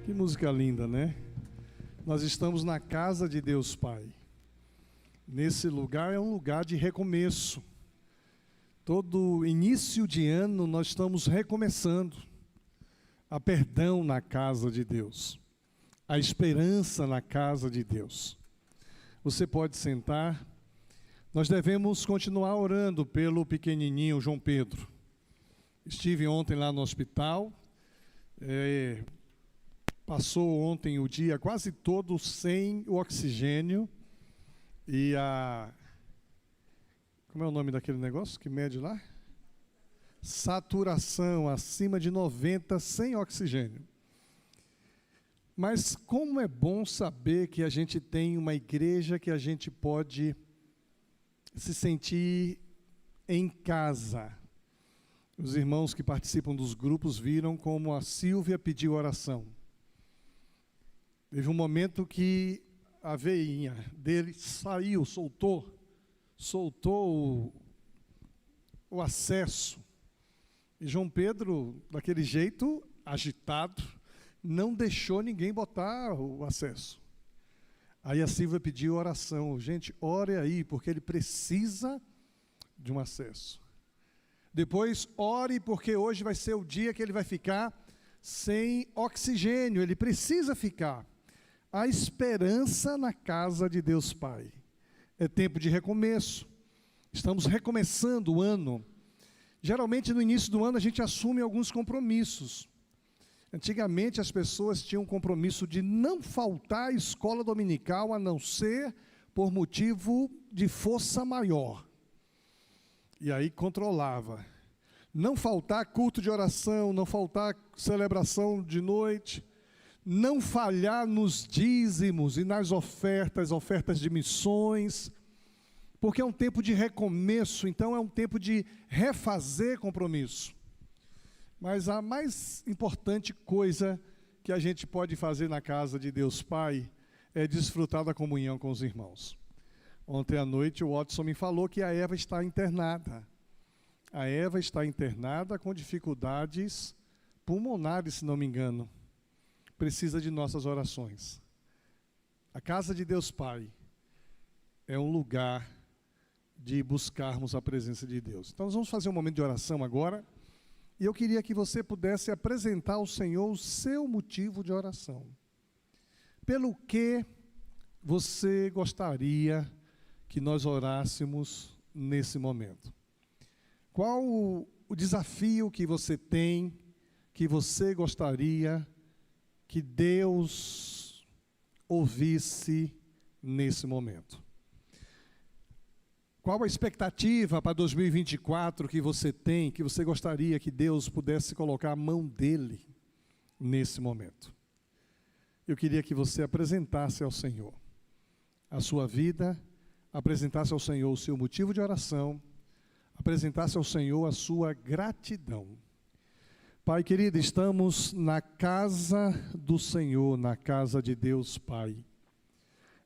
Que música linda, né? Nós estamos na casa de Deus Pai. Nesse lugar é um lugar de recomeço. Todo início de ano nós estamos recomeçando. Há perdão na casa de Deus. A esperança na casa de Deus. Você pode sentar. Nós devemos continuar orando pelo pequenininho João Pedro. Estive ontem lá no hospital. Passou ontem o dia quase todo sem o oxigênio. E como é o nome daquele negócio que mede lá? Saturação acima de 90 sem oxigênio. Mas como é bom saber que a gente tem uma igreja que a gente pode se sentir em casa. Os irmãos que participam dos grupos viram como a Silvia pediu oração. Teve um momento que a veinha dele saiu, soltou o acesso. E João Pedro, daquele jeito, agitado, não deixou ninguém botar o acesso. Aí a Silvia pediu oração. Gente, ore aí, porque ele precisa de um acesso. Depois, ore, porque hoje vai ser o dia que ele vai ficar sem oxigênio. Ele precisa ficar. A esperança na casa de Deus Pai. É tempo de recomeço. Estamos recomeçando o ano. Geralmente, no início do ano, a gente assume alguns compromissos. Antigamente, as pessoas tinham um compromisso de não faltar à escola dominical, a não ser por motivo de força maior. E aí controlava. Não faltar culto de oração, não faltar celebração de noite, não falhar nos dízimos e nas ofertas de missões, porque é um tempo de recomeço, então é um tempo de refazer compromisso. Mas a mais importante coisa que a gente pode fazer na casa de Deus Pai é desfrutar da comunhão com os irmãos. Ontem à noite o Watson me falou que a Eva está internada. A Eva está internada com dificuldades pulmonares, se não me engano. Precisa de nossas orações. A casa de Deus Pai é um lugar de buscarmos a presença de Deus. Então nós vamos fazer um momento de oração agora. E eu queria que você pudesse apresentar ao Senhor o seu motivo de oração. Pelo que você gostaria que nós orássemos nesse momento? Qual o desafio que você tem, que você gostaria que Deus ouvisse nesse momento? Qual a expectativa para 2024 que você tem, que você gostaria que Deus pudesse colocar a mão dele nesse momento? Eu queria que você apresentasse ao Senhor a sua vida, apresentasse ao Senhor o seu motivo de oração, apresentasse ao Senhor a sua gratidão. Pai querido, estamos na casa do Senhor, na casa de Deus Pai.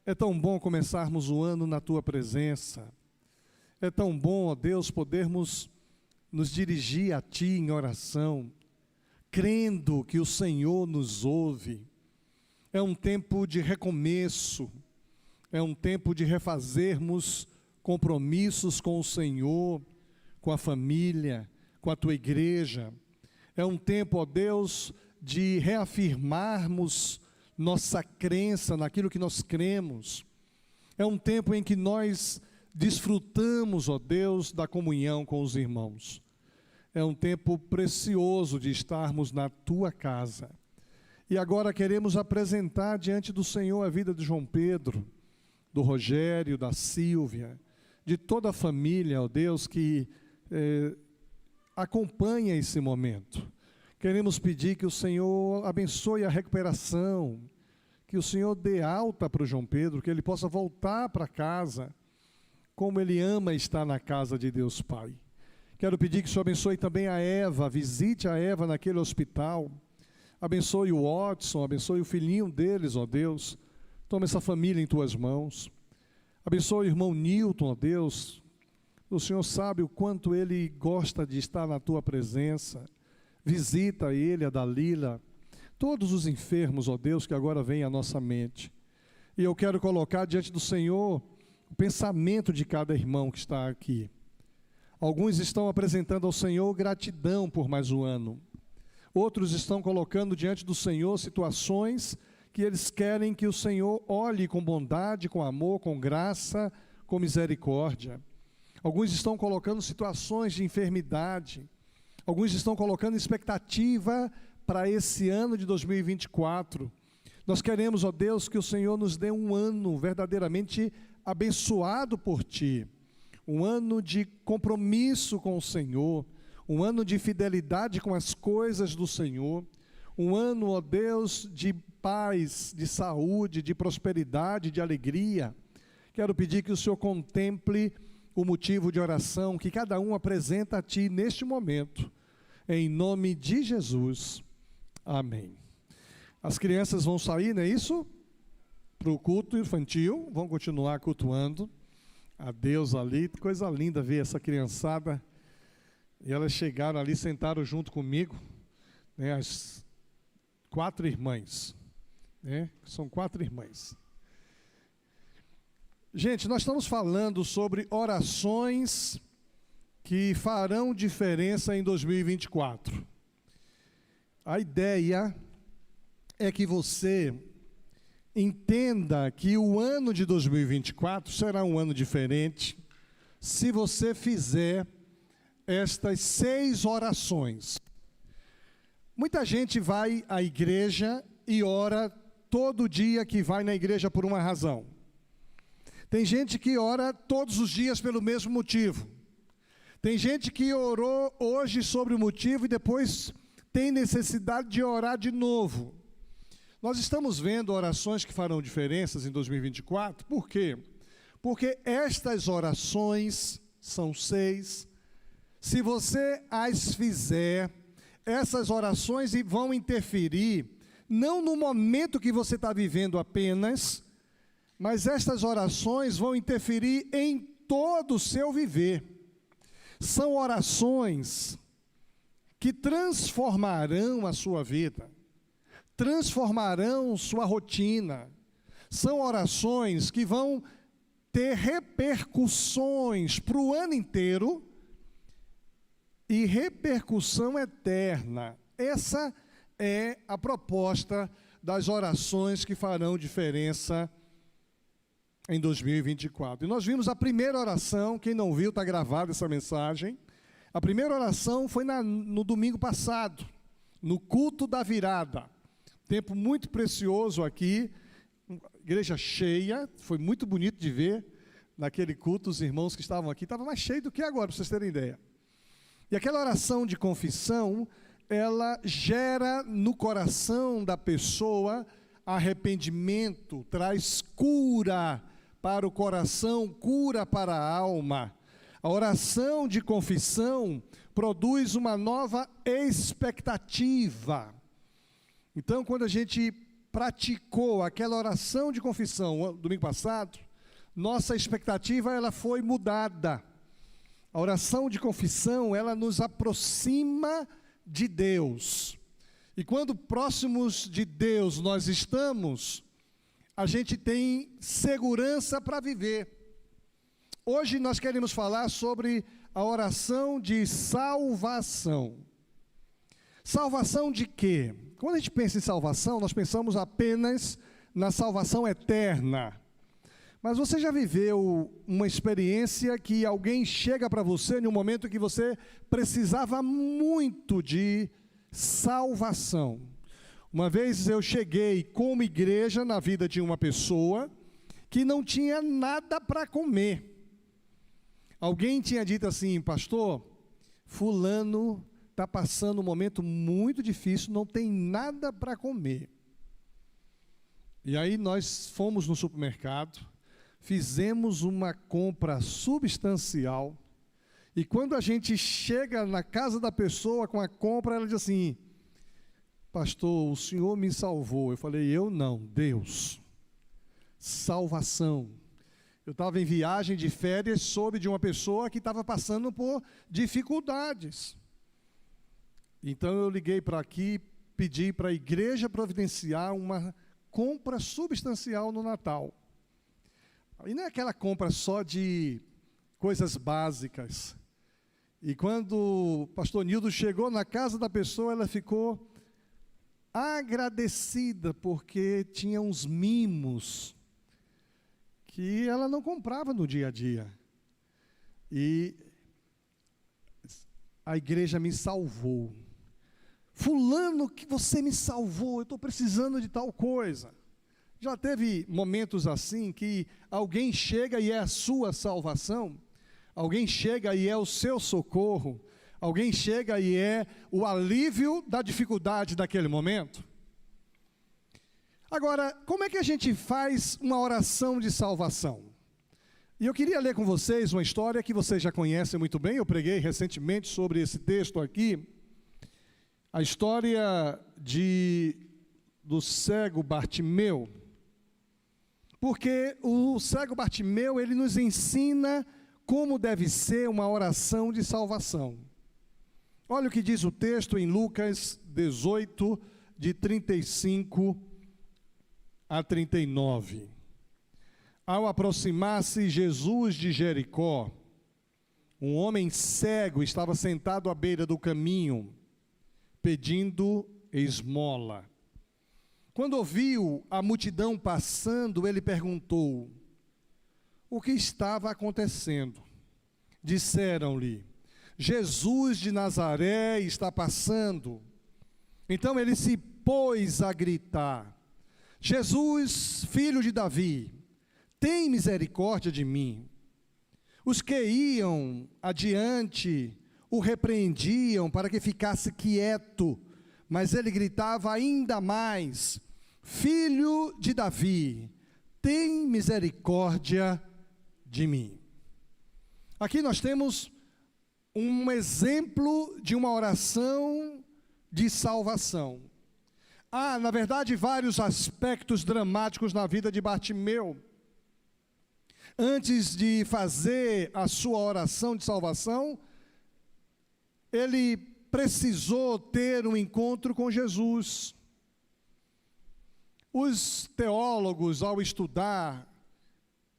É tão bom começarmos o ano na tua presença. É tão bom, ó Deus, podermos nos dirigir a Ti em oração, crendo que o Senhor nos ouve. É um tempo de recomeço, é um tempo de refazermos compromissos com o Senhor, com a família, com a Tua igreja. É um tempo, ó Deus, de reafirmarmos nossa crença naquilo que nós cremos. É um tempo em que nós desfrutamos, ó Deus, da comunhão com os irmãos. É um tempo precioso de estarmos na Tua casa. E agora queremos apresentar diante do Senhor a vida de João Pedro, do Rogério, da Silvia, de toda a família, ó Deus, que acompanha esse momento. Queremos pedir que o Senhor abençoe a recuperação, que o Senhor dê alta para o João Pedro, que ele possa voltar para casa, como ele ama estar na casa de Deus Pai. Quero pedir que o Senhor abençoe também a Eva, visite a Eva naquele hospital, abençoe o Watson, abençoe o filhinho deles, ó Deus, toma essa família em Tuas mãos, abençoe o irmão Newton, ó Deus, o Senhor sabe o quanto ele gosta de estar na Tua presença, visita ele, a Dalila, todos os enfermos, ó Deus, que agora vêm à nossa mente. E eu quero colocar diante do Senhor o pensamento de cada irmão que está aqui. Alguns estão apresentando ao Senhor gratidão por mais um ano. Outros estão colocando diante do Senhor situações que eles querem que o Senhor olhe com bondade, com amor, com graça, com misericórdia. Alguns estão colocando situações de enfermidade. Alguns estão colocando expectativa para esse ano de 2024. Nós queremos, ó Deus, que o Senhor nos dê um ano verdadeiramente abençoado por Ti. Um ano de compromisso com o Senhor. Um ano de fidelidade com as coisas do Senhor. Um ano, ó Deus, de paz, de saúde, de prosperidade, de alegria. Quero pedir que o Senhor contemple o motivo de oração que cada um apresenta a Ti neste momento. Em nome de Jesus. Amém. As crianças vão sair, não é isso? Para o culto infantil, vão continuar cultuando a Deus ali. Coisa linda ver essa criançada. E elas chegaram ali, sentaram junto comigo, né, as 4 irmãs, né, são 4 irmãs. Gente, nós estamos falando sobre orações que farão diferença em 2024. A ideia é que você entenda que o ano de 2024 será um ano diferente se você fizer estas 6 orações. Muita gente vai à igreja e ora todo dia que vai na igreja por uma razão. Tem gente que ora todos os dias pelo mesmo motivo. Tem gente que orou hoje sobre o motivo e depois tem necessidade de orar de novo. Nós estamos vendo orações que farão diferenças em 2024, por quê? Porque estas orações são 6. Se você as fizer, essas orações vão interferir, não no momento que você está vivendo apenas, mas estas orações vão interferir em todo o seu viver. São orações que transformarão a sua vida, transformarão sua rotina. São orações que vão ter repercussões para o ano inteiro, e repercussão eterna. Essa é a proposta das orações que farão diferença em 2024. E nós vimos a primeira oração, quem não viu, está gravada essa mensagem. A primeira oração foi no domingo passado, no culto da virada. Tempo muito precioso aqui, igreja cheia, foi muito bonito de ver naquele culto, os irmãos que estavam aqui, estava mais cheio do que agora, para vocês terem ideia. E aquela oração de confissão, ela gera no coração da pessoa arrependimento, traz cura para o coração, cura para a alma. A oração de confissão produz uma nova expectativa. Então, quando a gente praticou aquela oração de confissão domingo passado, nossa expectativa ela foi mudada. A oração de confissão, ela nos aproxima de Deus. E quando próximos de Deus nós estamos, a gente tem segurança para viver. Hoje nós queremos falar sobre a oração de salvação. Salvação de quê? Quando a gente pensa em salvação, nós pensamos apenas na salvação eterna. Mas você já viveu uma experiência que alguém chega para você em um momento que você precisava muito de salvação? Uma vez eu cheguei como igreja na vida de uma pessoa que não tinha nada para comer. Alguém tinha dito assim: pastor, fulano está passando um momento muito difícil, não tem nada para comer. E aí nós fomos no supermercado, fizemos uma compra substancial, e quando a gente chega na casa da pessoa com a compra, ela diz assim: pastor, o senhor me salvou. Eu falei: eu não, Deus. Salvação. Eu estava em viagem de férias, soube de uma pessoa que estava passando por dificuldades. Então eu liguei para aqui, pedir para a igreja providenciar uma compra substancial no Natal. E não é aquela compra só de coisas básicas. E quando o pastor Nildo chegou na casa da pessoa, ela ficou agradecida, porque tinha uns mimos que ela não comprava no dia a dia. E a igreja me salvou. Fulano, que você me salvou, eu estou precisando de tal coisa. Já teve momentos assim que alguém chega e é a sua salvação? Alguém chega e é o seu socorro? Alguém chega e é o alívio da dificuldade daquele momento? Agora, como é que a gente faz uma oração de salvação? E eu queria ler com vocês uma história que vocês já conhecem muito bem. Eu preguei recentemente sobre esse texto aqui. A história do cego Bartimeu. Porque o cego Bartimeu, ele nos ensina como deve ser uma oração de salvação. Olha o que diz o texto em Lucas 18, de 35 a 39. Ao aproximar-se Jesus de Jericó, um homem cego estava sentado à beira do caminho, pedindo esmola. Quando ouviu a multidão passando, ele perguntou o que estava acontecendo. Disseram-lhe: Jesus de Nazaré está passando. Então ele se pôs a gritar: Jesus, filho de Davi, tem misericórdia de mim. Os que iam adiante o repreendiam para que ficasse quieto, mas ele gritava ainda mais: Filho de Davi, tem misericórdia de mim. Aqui nós temos um exemplo de uma oração de salvação. Há, na verdade, vários aspectos dramáticos na vida de Bartimeu. Antes de fazer a sua oração de salvação, ele precisou ter um encontro com Jesus. Os teólogos, ao estudar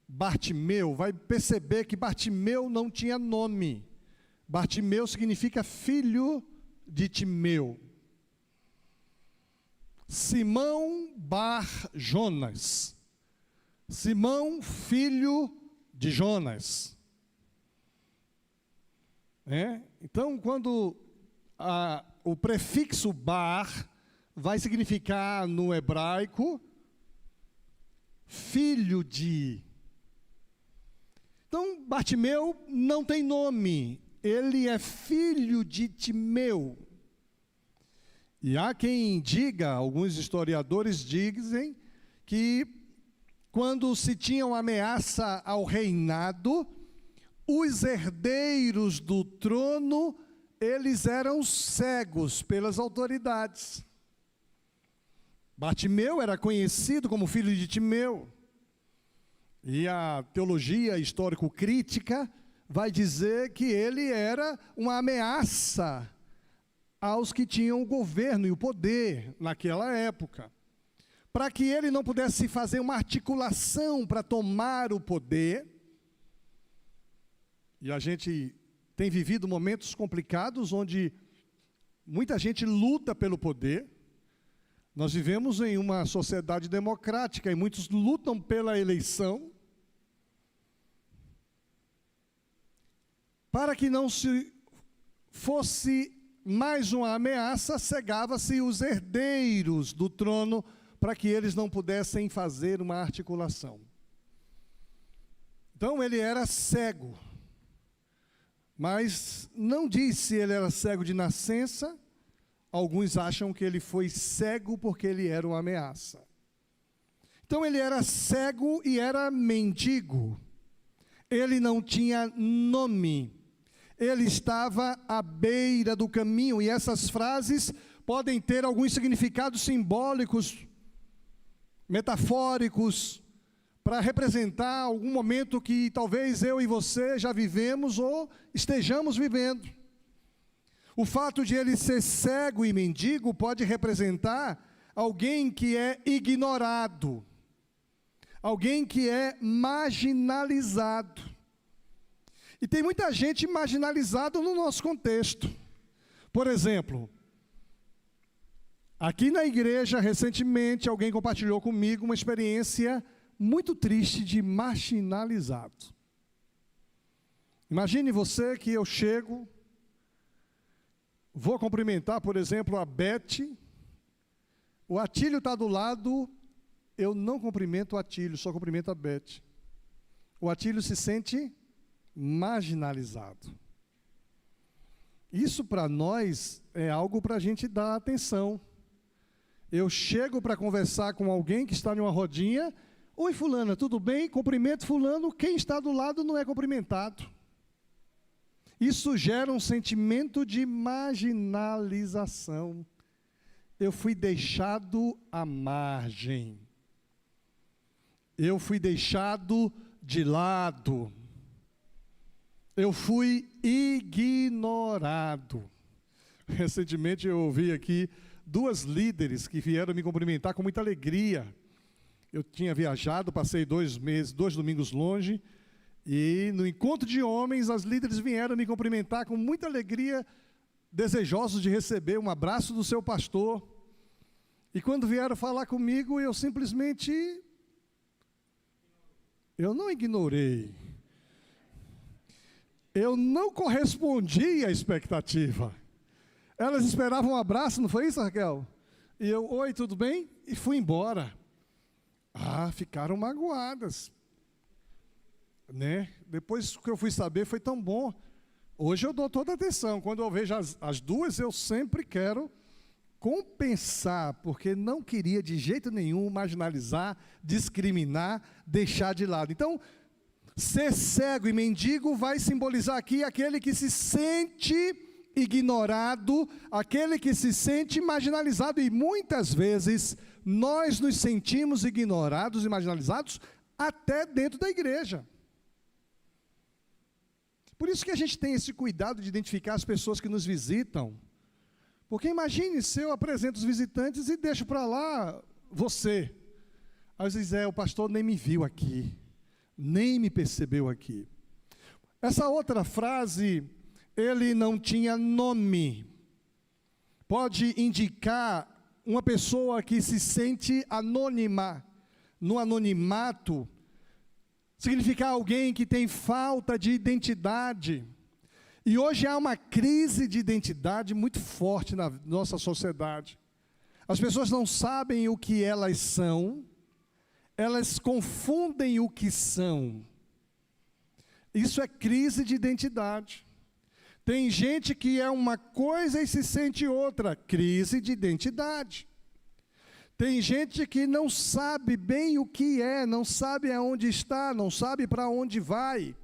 Bartimeu, vai perceber que Bartimeu não tinha nome. Bartimeu significa filho de Timeu. Simão Bar Jonas. Simão, filho de Jonas. Então, quando o prefixo bar vai significar no hebraico filho de. Então, Bartimeu não tem nome, ele é filho de Timeu. E há quem diga, alguns historiadores dizem, que quando se tinha uma ameaça ao reinado, os herdeiros do trono, eles eram cegos pelas autoridades. Bartimeu era conhecido como filho de Timeu. E a teologia histórico-crítica vai dizer que ele era uma ameaça aos que tinham o governo e o poder naquela época. Para que ele não pudesse fazer uma articulação para tomar o poder. E a gente tem vivido momentos complicados onde muita gente luta pelo poder. Nós vivemos em uma sociedade democrática e muitos lutam pela eleição. Para que não se fosse mais uma ameaça, cegava-se os herdeiros do trono para que eles não pudessem fazer uma articulação. Então ele era cego. Mas não diz se ele era cego de nascença. Alguns acham que ele foi cego porque ele era uma ameaça. Então ele era cego e era mendigo. Ele não tinha nome. Ele estava à beira do caminho. E essas frases podem ter alguns significados simbólicos, metafóricos, para representar algum momento que talvez eu e você já vivemos ou estejamos vivendo. O fato de ele ser cego e mendigo pode representar alguém que é ignorado, alguém que é marginalizado. E tem muita gente marginalizada no nosso contexto. Por exemplo, aqui na igreja, recentemente, alguém compartilhou comigo uma experiência muito triste de marginalizado. Imagine você que eu chego, vou cumprimentar, por exemplo, a Beth, o Atílio está do lado, eu não cumprimento o Atílio, só cumprimento a Beth. O Atílio se sente marginalizado. Isso para nós é algo para a gente dar atenção. Eu chego para conversar com alguém que está em uma rodinha, oi fulana, tudo bem? Cumprimento fulano, quem está do lado não é cumprimentado. Isso gera um sentimento de marginalização. Eu fui deixado à margem. Eu fui deixado de lado. Eu fui ignorado. Recentemente eu ouvi aqui 2 líderes que vieram me cumprimentar com muita alegria. Eu tinha viajado, passei 2 domingos longe, e no encontro de homens, as líderes vieram me cumprimentar com muita alegria, desejosos de receber um abraço do seu pastor. E quando vieram falar comigo, eu simplesmente, eu não ignorei. Eu não correspondi à expectativa. Elas esperavam um abraço, não foi isso, Raquel? E eu, oi, tudo bem? E fui embora. Ah, ficaram magoadas. Né? Depois que eu fui saber, foi tão bom. Hoje eu dou toda a atenção. Quando eu vejo as 2, eu sempre quero compensar, porque não queria de jeito nenhum marginalizar, discriminar, deixar de lado. Então, ser cego e mendigo vai simbolizar aqui aquele que se sente ignorado, aquele que se sente marginalizado. E muitas vezes nós nos sentimos ignorados e marginalizados até dentro da igreja. Por isso que a gente tem esse cuidado de identificar as pessoas que nos visitam. Porque imagine se eu apresento os visitantes e deixo para lá você. Às vezes o pastor nem me viu aqui, nem me percebeu aqui. Essa outra frase, ele não tinha nome, pode indicar uma pessoa que se sente anônima. No anonimato, significa alguém que tem falta de identidade. E hoje há uma crise de identidade muito forte na nossa sociedade. As pessoas não sabem o que elas são, elas confundem o que são. Isso é crise de identidade. Tem gente que é uma coisa e se sente outra, crise de identidade. Tem gente que não sabe bem o que é, não sabe aonde está, não sabe para onde vai.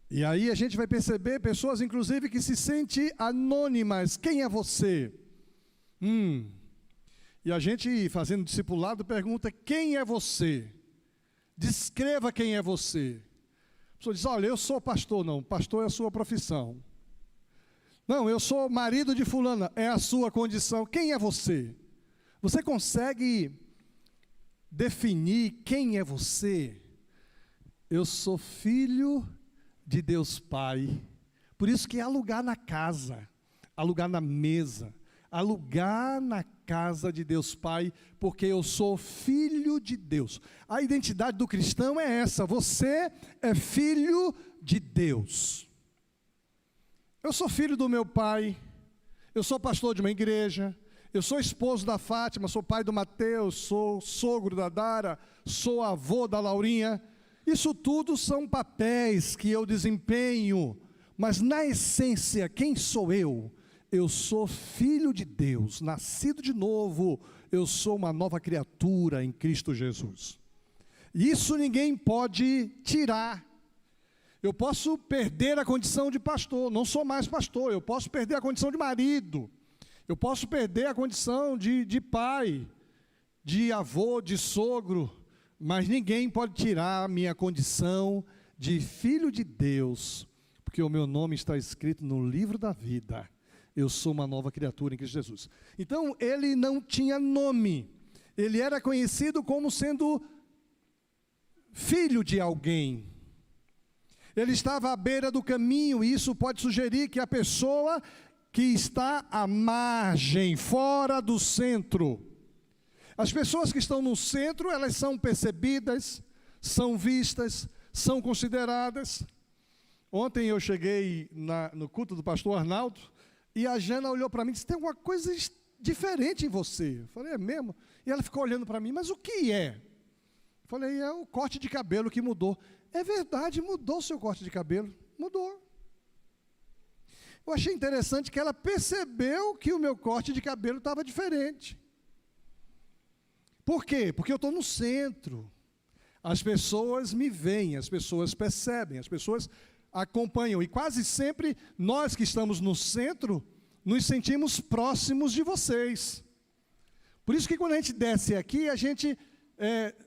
E aí a gente vai perceber pessoas, inclusive, que se sentem anônimas. Quem é você? E a gente, fazendo discipulado, pergunta, quem é você? Descreva quem é você. A pessoa diz, olha, eu sou pastor. Não, pastor é a sua profissão. Não, eu sou marido de fulana, é a sua condição. Quem é você? Você consegue definir quem é você? Eu sou filho de Deus Pai. Por isso que há lugar na casa, há lugar na mesa, há lugar na casa de Deus Pai, porque eu sou filho de Deus. A identidade do cristão é essa, você é filho de Deus. Eu sou filho do meu pai, eu sou pastor de uma igreja, eu sou esposo da Fátima, sou pai do Mateus, sou sogro da Dara, sou avô da Laurinha. Isso tudo são papéis que eu desempenho, mas na essência, quem sou eu? Eu sou filho de Deus, nascido de novo, eu sou uma nova criatura em Cristo Jesus. Isso ninguém pode tirar. Eu posso perder a condição de pastor, não sou mais pastor, eu posso perder a condição de marido, eu posso perder a condição de pai, de avô, de sogro, mas ninguém pode tirar a minha condição de filho de Deus, porque porque o meu nome está escrito no livro da vida. Eu sou uma nova criatura em Cristo Jesus. Então, ele não tinha nome. Ele era conhecido como sendo filho de alguém. Ele estava à beira do caminho, e isso pode sugerir que a pessoa que está à margem, fora do centro. As pessoas que estão no centro, elas são percebidas, são vistas, são consideradas. Ontem eu cheguei no culto do pastor Arnaldo, e a Jana olhou para mim e disse: tem alguma coisa diferente em você. Eu falei: é mesmo? E ela ficou olhando para mim: mas o que é? Eu falei: é o corte de cabelo que mudou. É verdade, mudou o seu corte de cabelo. Mudou. Eu achei interessante que ela percebeu que o meu corte de cabelo estava diferente. Por quê? Porque eu estou no centro. As pessoas me veem, as pessoas percebem, as pessoas acompanham. E quase sempre, nós que estamos no centro, nos sentimos próximos de vocês. Por isso que quando a gente desce aqui,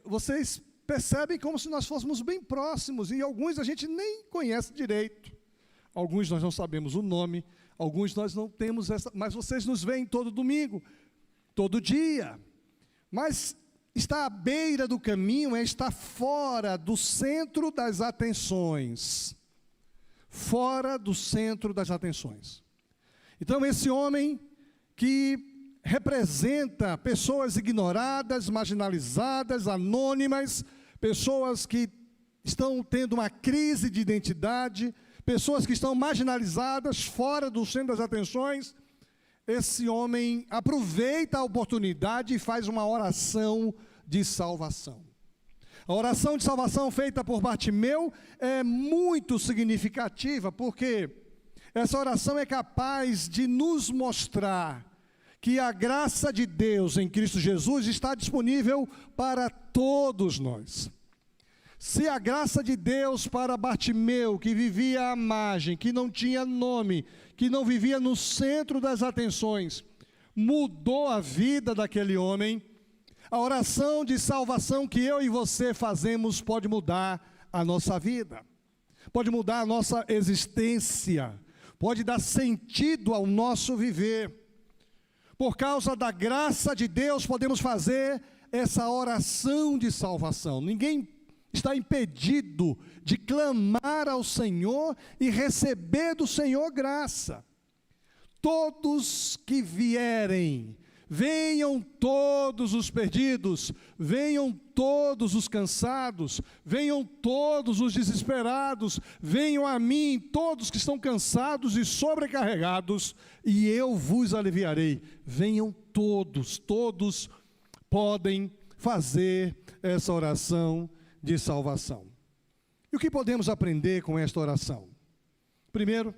vocês percebem como se nós fôssemos bem próximos, e alguns a gente nem conhece direito. Alguns nós não sabemos o nome, alguns nós não temos mas vocês nos veem todo domingo, todo dia. Mas estar à beira do caminho é estar fora do centro das atenções. Fora do centro das atenções. Então, esse homem que representa pessoas ignoradas, marginalizadas, anônimas, pessoas que estão tendo uma crise de identidade, pessoas que estão marginalizadas, fora do centro das atenções, esse homem aproveita a oportunidade e faz uma oração de salvação. A oração de salvação feita por Bartimeu é muito significativa, porque essa oração é capaz de nos mostrar que a graça de Deus em Cristo Jesus está disponível para todos nós. Se a graça de Deus para Bartimeu, que vivia à margem, que não tinha nome, que não vivia no centro das atenções, mudou a vida daquele homem, a oração de salvação que eu e você fazemos pode mudar a nossa vida, pode mudar a nossa existência, pode dar sentido ao nosso viver. Por causa da graça de Deus, podemos fazer essa oração de salvação. Ninguém está impedido de clamar ao Senhor e receber do Senhor graça. Todos que vierem, venham todos os perdidos, venham todos os cansados, venham todos os desesperados, venham a mim todos que estão cansados e sobrecarregados, e eu vos aliviarei. Venham todos, todos podem fazer essa oração de salvação. E o que podemos aprender com esta oração? Primeiro,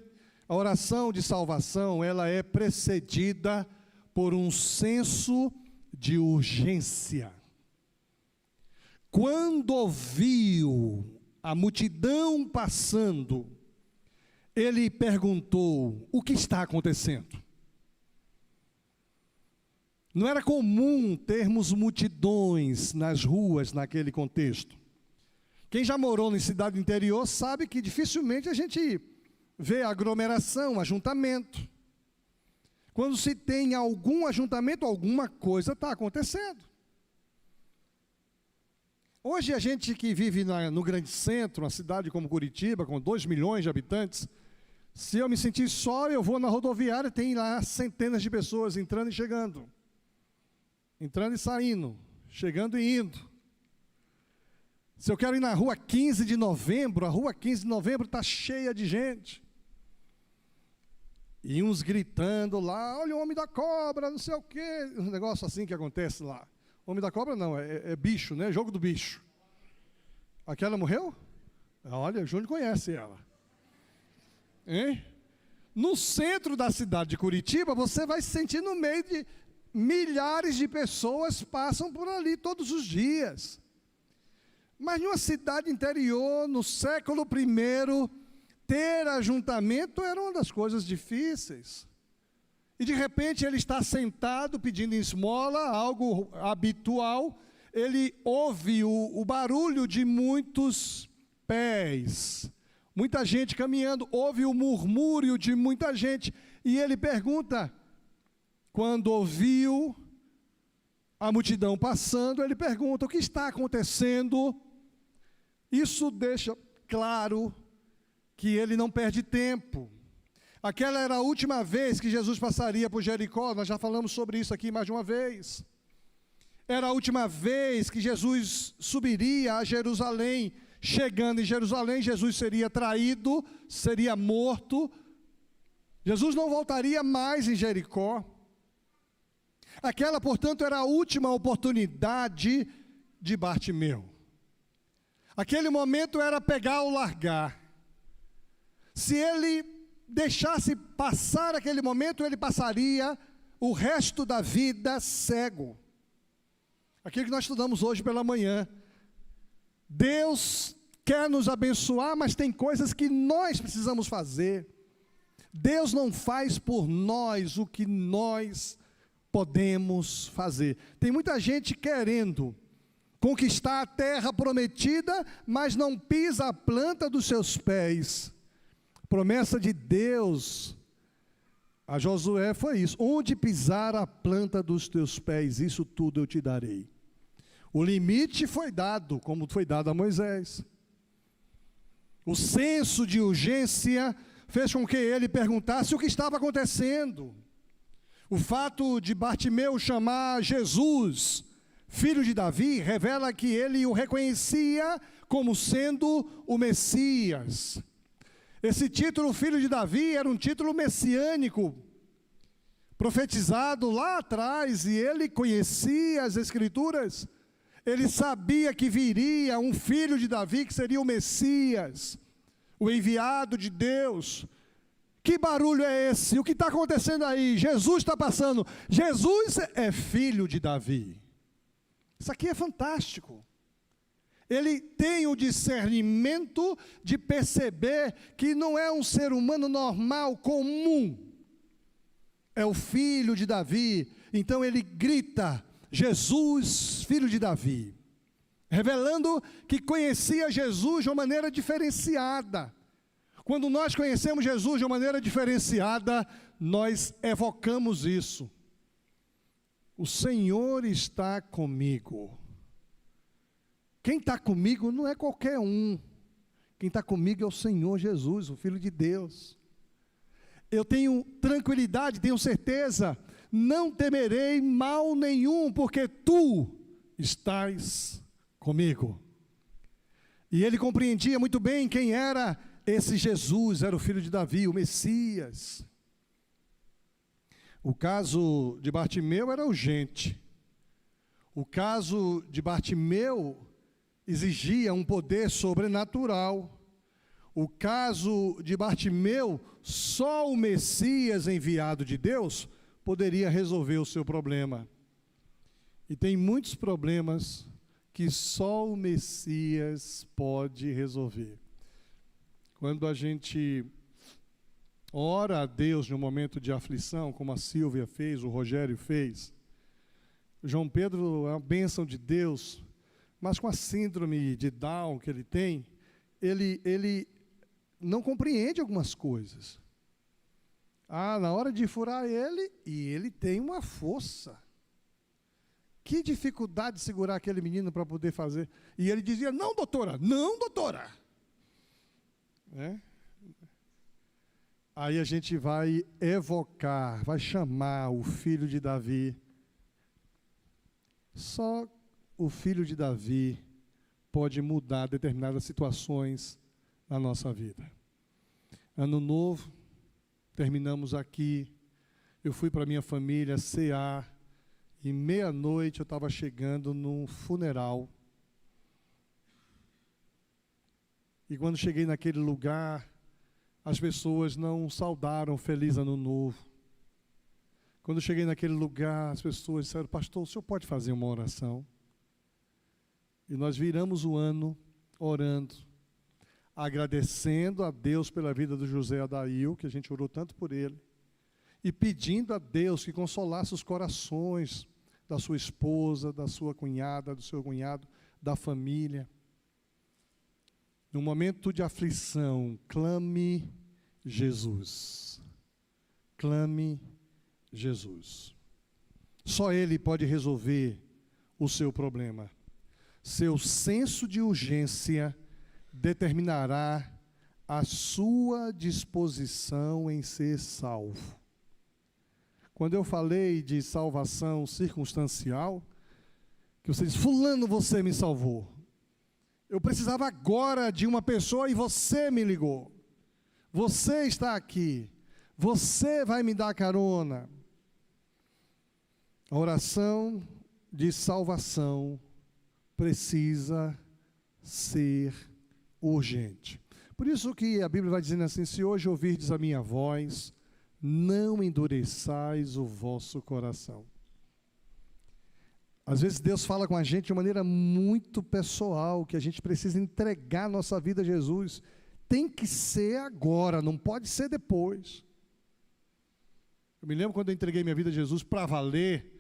a oração de salvação, ela é precedida por um senso de urgência. Quando ouviu a multidão passando, ele perguntou: o que está acontecendo? Não era comum termos multidões nas ruas naquele contexto. Quem já morou em cidade interior sabe que dificilmente a gente vê aglomeração, ajuntamento. Quando se tem algum ajuntamento, alguma coisa está acontecendo. Hoje a gente que vive no grande centro, uma cidade como Curitiba, com 2 milhões de habitantes, se eu me sentir só, eu vou na rodoviária, tem lá centenas de pessoas entrando e chegando. Entrando e saindo, chegando e indo. Se eu quero ir na rua 15 de novembro, a rua 15 de novembro está cheia de gente. E uns gritando lá: olha o homem da cobra, não sei o quê. Um negócio assim que acontece lá. Homem da cobra não, é bicho, né? Jogo do bicho. Aquela morreu? Olha, o Júnior conhece ela. Hein? No centro da cidade de Curitiba, você vai se sentir no meio de milhares de pessoas passam por ali todos os dias. Mas numa cidade interior, no século I, ter ajuntamento era uma das coisas difíceis. E de repente ele está sentado pedindo esmola, algo habitual. Ele ouve o barulho de muitos pés, muita gente caminhando, houve o murmúrio de muita gente, e ele pergunta, quando ouviu a multidão passando, ele pergunta, o que está acontecendo? Isso deixa claro que ele não perde tempo. Aquela era a última vez que Jesus passaria por Jericó, nós já falamos sobre isso aqui mais de uma vez. Era a última vez que Jesus subiria a Jerusalém. Chegando em Jerusalém, Jesus seria traído, seria morto. Jesus não voltaria mais em Jericó. Aquela, portanto, era a última oportunidade de Bartimeu. Aquele momento era pegar ou largar. Se ele deixasse passar aquele momento, ele passaria o resto da vida cego. Aquilo que nós estudamos hoje pela manhã. Deus quer nos abençoar, mas tem coisas que nós precisamos fazer. Deus não faz por nós o que nós podemos fazer. Tem muita gente querendo conquistar a terra prometida, mas não pisa a planta dos seus pés. A promessa de Deus a Josué foi isso: onde pisar a planta dos teus pés, isso tudo eu te darei. O limite foi dado, como foi dado a Moisés. O senso de urgência fez com que ele perguntasse o que estava acontecendo. O fato de Bartimeu chamar Jesus, filho de Davi, revela que ele o reconhecia como sendo o Messias. Esse título, filho de Davi, era um título messiânico, profetizado lá atrás, e ele conhecia as Escrituras. Ele sabia que viria um filho de Davi, que seria o Messias, o enviado de Deus. Que barulho é esse? O que está acontecendo aí? Jesus está passando. Jesus é filho de Davi. Isso aqui é fantástico. Ele tem o discernimento de perceber que não é um ser humano normal, comum. É o filho de Davi. Então ele grita: Jesus, filho de Davi, revelando que conhecia Jesus de uma maneira diferenciada. Quando nós conhecemos Jesus de uma maneira diferenciada, nós evocamos isso. O Senhor está comigo. Quem está comigo não é qualquer um. Quem está comigo é o Senhor Jesus, o Filho de Deus. Eu tenho tranquilidade, tenho certeza, não temerei mal nenhum, porque tu estás comigo. E ele compreendia muito bem quem era esse Jesus, era o filho de Davi, o Messias. O caso de Bartimeu era urgente. O caso de Bartimeu exigia um poder sobrenatural. O caso de Bartimeu, só o Messias enviado de Deus poderia resolver o seu problema. E tem muitos problemas que só o Messias pode resolver. Quando a gente ora a Deus no momento de aflição, como a Silvia fez, o Rogério fez, o João Pedro é uma bênção de Deus, mas com a síndrome de Down que ele tem, ele não compreende algumas coisas. Na hora de furar ele tem uma força. Que dificuldade de segurar aquele menino para poder fazer. E ele dizia: não, doutora, não, doutora. Aí a gente vai evocar, vai chamar o filho de Davi. Só o filho de Davi pode mudar determinadas situações na nossa vida. Ano novo, terminamos aqui, eu fui para minha família cear, e meia-noite eu estava chegando num funeral. E quando cheguei naquele lugar, as pessoas não saudaram Feliz Ano Novo. Quando cheguei naquele lugar, as pessoas disseram: pastor, o senhor pode fazer uma oração? E nós viramos o ano orando, agradecendo a Deus pela vida do José Adail, que a gente orou tanto por ele, e pedindo a Deus que consolasse os corações da sua esposa, da sua cunhada, do seu cunhado, da família. No momento de aflição, clame Jesus. Clame Jesus. Só Ele pode resolver o seu problema. Seu senso de urgência determinará a sua disposição em ser salvo. Quando eu falei de salvação circunstancial, que você diz, fulano, você me salvou. Eu precisava agora de uma pessoa e você me ligou. Você está aqui. Você vai me dar carona. A oração de salvação precisa ser urgente. Por isso que a Bíblia vai dizendo assim, se hoje ouvirdes a minha voz, não endureçais o vosso coração. Às vezes Deus fala com a gente de maneira muito pessoal, que a gente precisa entregar nossa vida a Jesus. Tem que ser agora, não pode ser depois. Eu me lembro quando eu entreguei minha vida a Jesus para valer,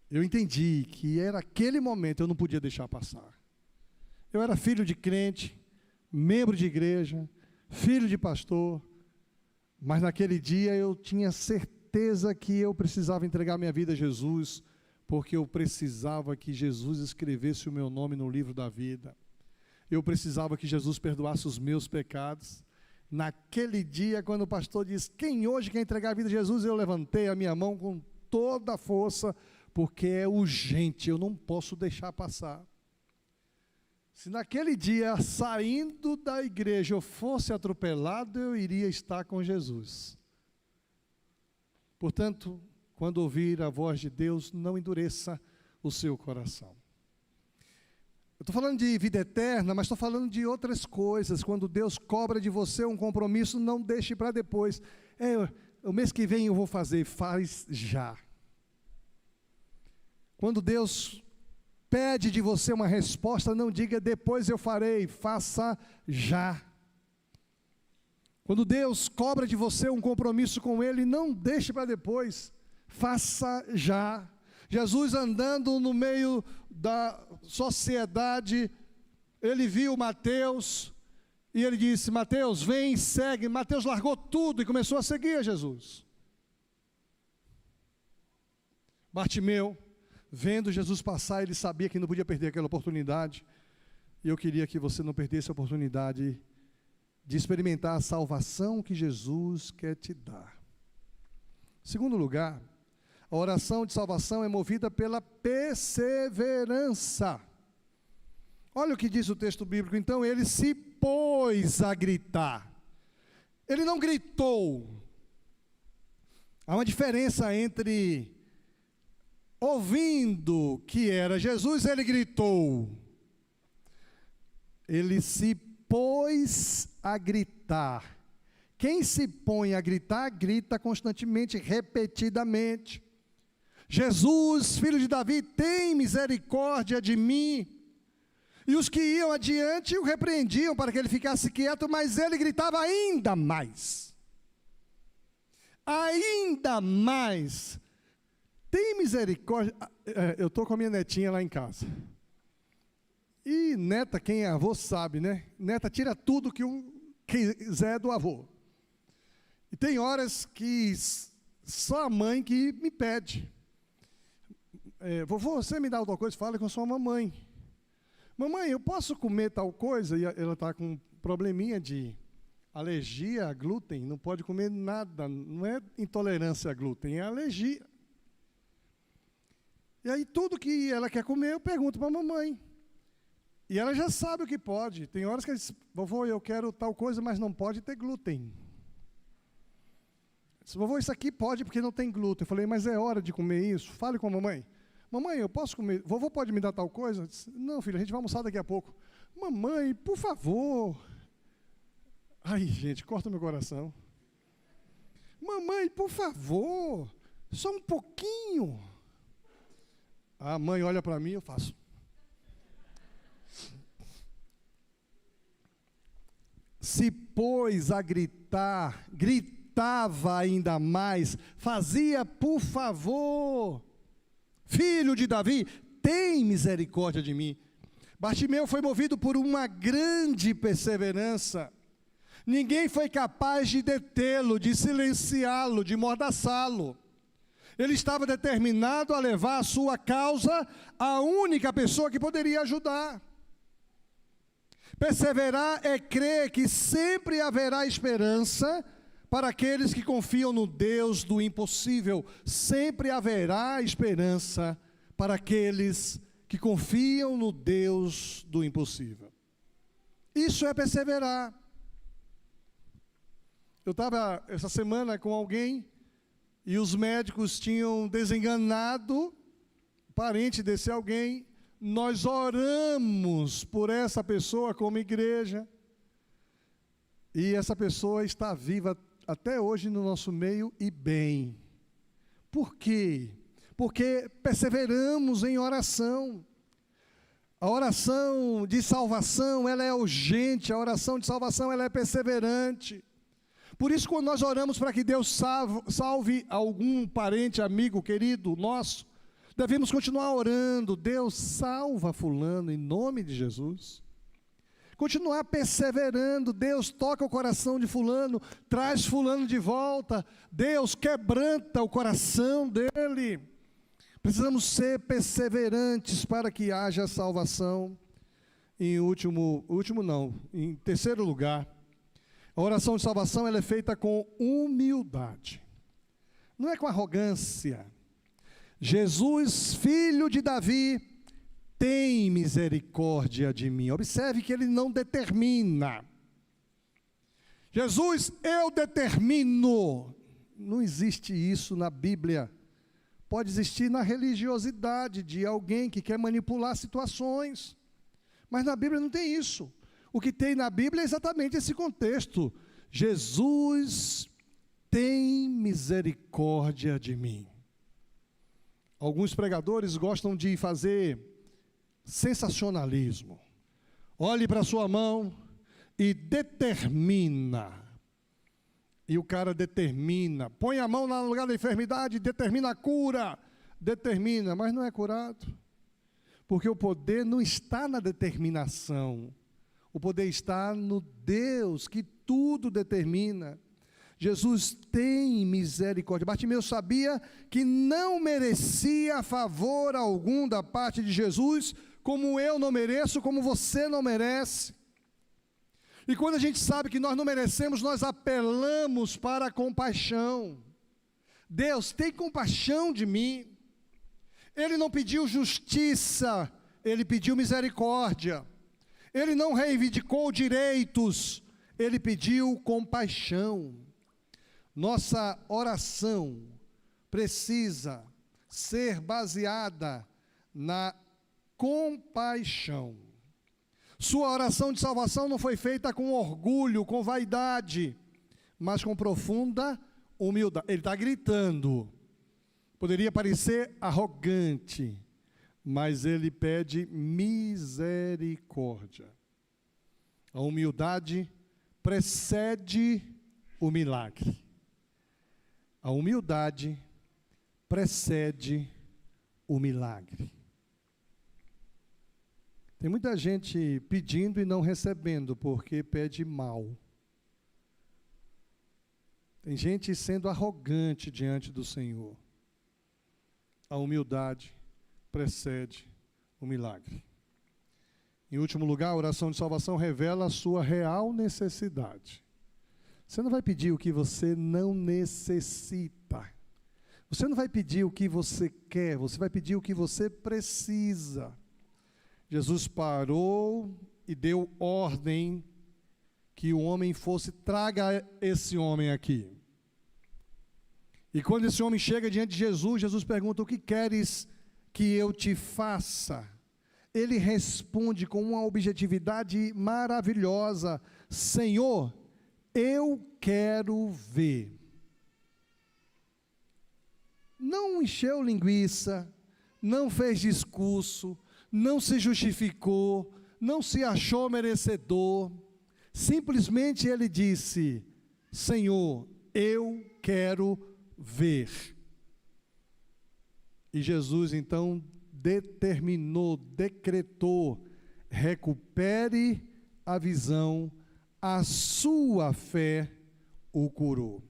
eu entendi que era aquele momento, eu não podia deixar passar. Eu era filho de crente, membro de igreja, filho de pastor, mas naquele dia eu tinha certeza que eu precisava entregar minha vida a Jesus, porque eu precisava que Jesus escrevesse o meu nome no livro da vida. Eu precisava que Jesus perdoasse os meus pecados. Naquele dia, quando o pastor disse, quem hoje quer entregar a vida a Jesus, eu levantei a minha mão com toda a força, porque é urgente, eu não posso deixar passar. Se naquele dia, saindo da igreja, eu fosse atropelado, eu iria estar com Jesus. Portanto, quando ouvir a voz de Deus, não endureça o seu coração. Eu estou falando de vida eterna, mas estou falando de outras coisas. Quando Deus cobra de você um compromisso, não deixe para depois. O mês que vem eu vou fazer, faz já. Quando Deus pede de você uma resposta, não diga depois eu farei, faça já. Quando Deus cobra de você um compromisso com Ele, não deixe para depois, faça já. Jesus andando no meio da sociedade, ele viu Mateus, e ele disse, Mateus, vem e segue. Mateus largou tudo e começou a seguir a Jesus. Bartimeu, vendo Jesus passar, ele sabia que não podia perder aquela oportunidade, e eu queria que você não perdesse a oportunidade de experimentar a salvação que Jesus quer te dar. Segundo lugar, a oração de salvação é movida pela perseverança. Olha o que diz o texto bíblico. Então ele se pôs a gritar. Ele não gritou. Há uma diferença entre ouvindo que era Jesus, ele gritou. Ele se pôs a gritar. Quem se põe a gritar, grita constantemente, repetidamente. Jesus, filho de Davi, tem misericórdia de mim. E os que iam adiante o repreendiam para que ele ficasse quieto, mas ele gritava ainda mais. Ainda mais. Tem misericórdia. Eu estou com a minha netinha lá em casa. E neta, quem é avô sabe, né? Neta tira tudo que quiser do avô. E tem horas que só a mãe que me pede. Vovô, você me dá alguma coisa? Fala que eu sou a mamãe. Mamãe, eu posso comer tal coisa? E ela está com um probleminha de alergia a glúten, não pode comer nada, não é intolerância a glúten, é alergia. E aí tudo que ela quer comer, eu pergunto para a mamãe. E ela já sabe o que pode. Tem horas que ela diz, vovô, eu quero tal coisa, mas não pode ter glúten. Diz, vovô, isso aqui pode porque não tem glúten. Eu falei, mas é hora de comer isso? Fale com a mamãe. Mamãe, eu posso comer? Vovô pode me dar tal coisa? Disse, não, filho, a gente vai almoçar daqui a pouco. Mamãe, por favor. Ai, gente, corta meu coração. Mamãe, por favor, só um pouquinho. A mãe olha para mim, eu faço. Se pôs a gritar, gritava ainda mais, fazia, por favor. Filho de Davi, tem misericórdia de mim. Bartimeu foi movido por uma grande perseverança. Ninguém foi capaz de detê-lo, de silenciá-lo, de mordaçá-lo. Ele estava determinado a levar a sua causa à única pessoa que poderia ajudar. Perseverar é crer que sempre haverá esperança para aqueles que confiam no Deus do impossível. Sempre haverá esperança para aqueles que confiam no Deus do impossível. Isso é perseverar. Eu estava essa semana com alguém e os médicos tinham desenganado o parente desse alguém. Nós oramos por essa pessoa como igreja. E essa pessoa está viva até hoje no nosso meio e bem. Por quê? Porque perseveramos em oração. A oração de salvação, ela é urgente, a oração de salvação, ela é perseverante. Por isso, quando nós oramos para que Deus salve algum parente, amigo, querido nosso, devemos continuar orando. Deus salva fulano em nome de Jesus. Continuar perseverando. Deus toca o coração de fulano, traz fulano de volta. Deus quebranta o coração dele. Precisamos ser perseverantes para que haja salvação. Em terceiro lugar, a oração de salvação ela é feita com humildade. Não é com arrogância. Jesus, filho de Davi, tem misericórdia de mim. Observe que ele não determina. Jesus, eu determino. Não existe isso na Bíblia. Pode existir na religiosidade de alguém que quer manipular situações. Mas na Bíblia não tem isso. O que tem na Bíblia é exatamente esse contexto. Jesus tem misericórdia de mim. Alguns pregadores gostam de fazer sensacionalismo. Olhe para a sua mão e determina. E o cara determina. Põe a mão no lugar da enfermidade, determina a cura. Determina, mas não é curado. Porque o poder não está na determinação. O poder está no Deus que tudo determina. Jesus tem misericórdia. Bartimeu sabia que não merecia favor algum da parte de Jesus, como eu não mereço, como você não merece. E quando a gente sabe que nós não merecemos, nós apelamos para a compaixão. Deus, tem compaixão de mim. Ele não pediu justiça, ele pediu misericórdia. Ele não reivindicou direitos, ele pediu compaixão. Nossa oração precisa ser baseada na compaixão. Sua oração de salvação não foi feita com orgulho, com vaidade, mas com profunda humildade. Ele está gritando. Poderia parecer arrogante, mas ele pede misericórdia. A humildade precede o milagre. A humildade precede o milagre. Tem muita gente pedindo e não recebendo, porque pede mal. Tem gente sendo arrogante diante do Senhor. A humildade precede o milagre. Em último lugar, a oração de salvação revela a sua real necessidade. Você não vai pedir o que você não necessita. Você não vai pedir o que você quer, você vai pedir o que você precisa. Jesus parou e deu ordem que o homem fosse, traga esse homem aqui. E quando esse homem chega diante de Jesus, Jesus pergunta, o que queres que eu te faça? Ele responde com uma objetividade maravilhosa, Senhor, eu quero ver. Não encheu linguiça, não fez discurso, não se justificou, não se achou merecedor, simplesmente ele disse, Senhor, eu quero ver. E Jesus então determinou, decretou recupere a visão, a sua fé o curou.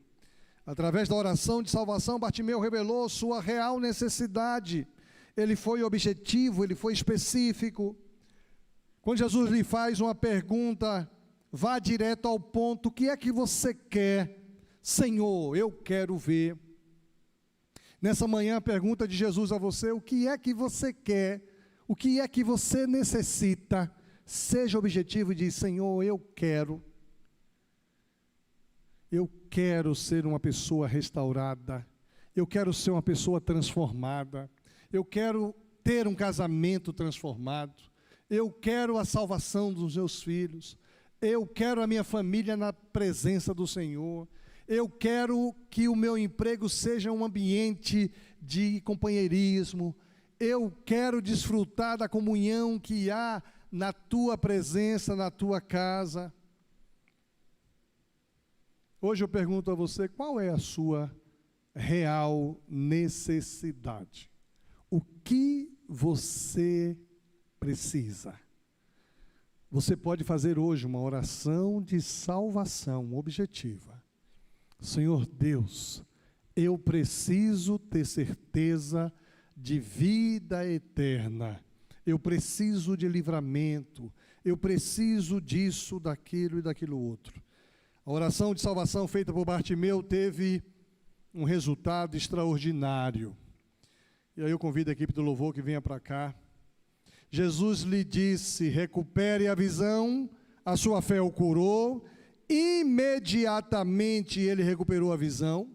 Através da oração de salvação, Bartimeu revelou sua real necessidade. Ele foi objetivo, ele foi específico. Quando Jesus lhe faz uma pergunta, vá direto ao ponto: o que é que você quer? Senhor, eu quero ver. Nessa manhã, a pergunta de Jesus a você: o que é que você quer? O que é que você necessita? Seja objetivo e diz: Senhor, eu quero ser uma pessoa restaurada, eu quero ser uma pessoa transformada, eu quero ter um casamento transformado, eu quero a salvação dos meus filhos, eu quero a minha família na presença do Senhor, eu quero que o meu emprego seja um ambiente de companheirismo, eu quero desfrutar da comunhão que há na tua presença, na tua casa. Hoje eu pergunto a você: qual é a sua real necessidade? O que você precisa? Você pode fazer hoje uma oração de salvação objetiva. Senhor Deus, eu preciso ter certeza de vida eterna. Eu preciso de livramento. Eu preciso disso, daquilo e daquilo outro. A oração de salvação feita por Bartimeu teve um resultado extraordinário. E aí eu convido a equipe do louvor que venha para cá. Jesus lhe disse: recupere a visão, a sua fé o curou. Imediatamente ele recuperou a visão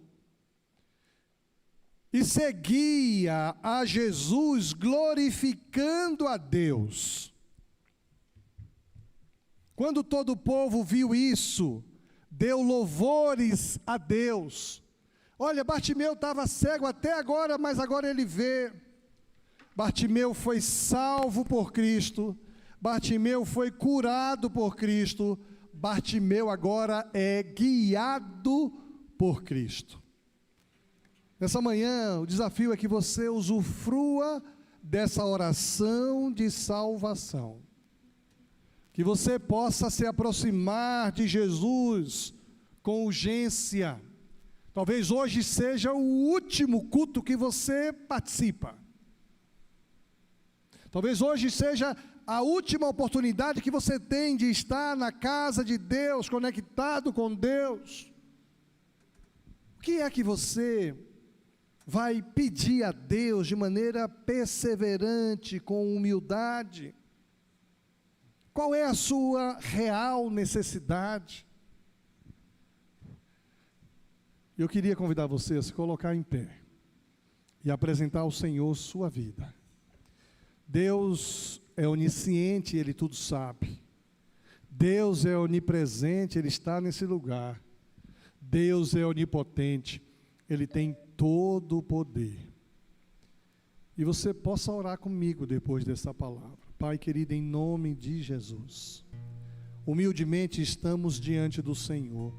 e seguia a Jesus glorificando a Deus. Quando todo o povo viu isso, deu louvores a Deus. Olha, Bartimeu estava cego até agora, mas agora ele vê. Bartimeu foi salvo por Cristo. Bartimeu foi curado por Cristo. Bartimeu agora é guiado por Cristo. Nessa manhã, o desafio é que você usufrua dessa oração de salvação. Que você possa se aproximar de Jesus com urgência. Talvez hoje seja o último culto que você participa. Talvez hoje seja a última oportunidade que você tem de estar na casa de Deus, conectado com Deus. O que é que você vai pedir a Deus de maneira perseverante, com humildade? Qual é a sua real necessidade? Eu queria convidar você a se colocar em pé e apresentar ao Senhor sua vida. Deus é onisciente, Ele tudo sabe. Deus é onipresente, Ele está nesse lugar. Deus é onipotente, Ele tem todo o poder. E você possa orar comigo depois dessa palavra. Pai querido, em nome de Jesus, humildemente estamos diante do Senhor.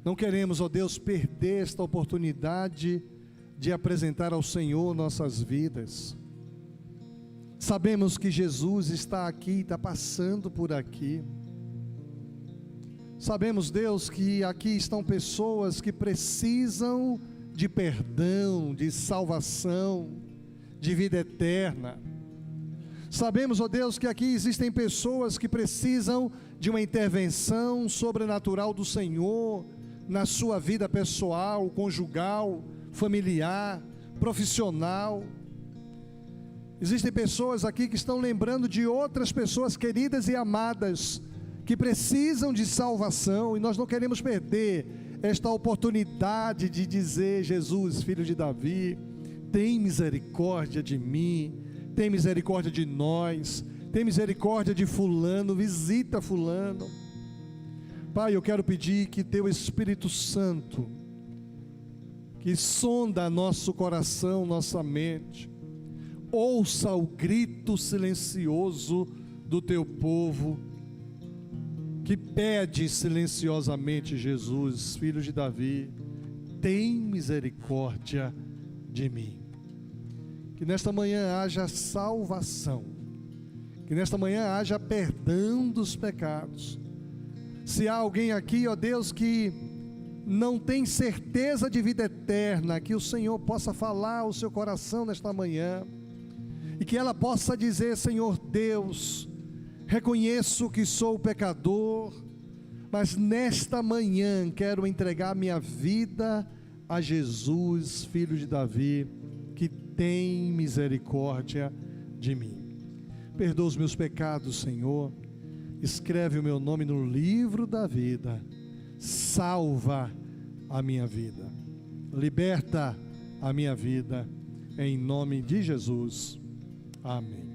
Não queremos, ó Deus, perder esta oportunidade de apresentar ao Senhor nossas vidas. Sabemos que Jesus está aqui, está passando por aqui. Sabemos, Deus, que aqui estão pessoas que precisam de perdão, de salvação, de vida eterna. Sabemos, ó Deus, que aqui existem pessoas que precisam de uma intervenção sobrenatural do Senhor na sua vida pessoal, conjugal, familiar, profissional. Existem pessoas aqui que estão lembrando de outras pessoas queridas e amadas que precisam de salvação, e nós não queremos perder esta oportunidade de dizer: Jesus, filho de Davi, tem misericórdia de mim, tem misericórdia de nós, tem misericórdia de fulano, visita fulano. Pai, eu quero pedir que teu Espírito Santo, que sonda nosso coração, nossa mente, ouça o grito silencioso do teu povo, que pede silenciosamente: Jesus, filho de Davi, tem misericórdia de mim. Que nesta manhã haja salvação, Que nesta manhã haja perdão dos pecados. Se há alguém aqui, ó Deus, que não tem certeza de vida eterna, que o Senhor possa falar ao seu coração nesta manhã, e que ela possa dizer: Senhor Deus, reconheço que sou pecador, mas nesta manhã quero entregar minha vida a Jesus, filho de Davi, que tem misericórdia de mim. Perdoa os meus pecados, Senhor, escreve o meu nome no livro da vida, salva a minha vida, liberta a minha vida, em nome de Jesus, amém.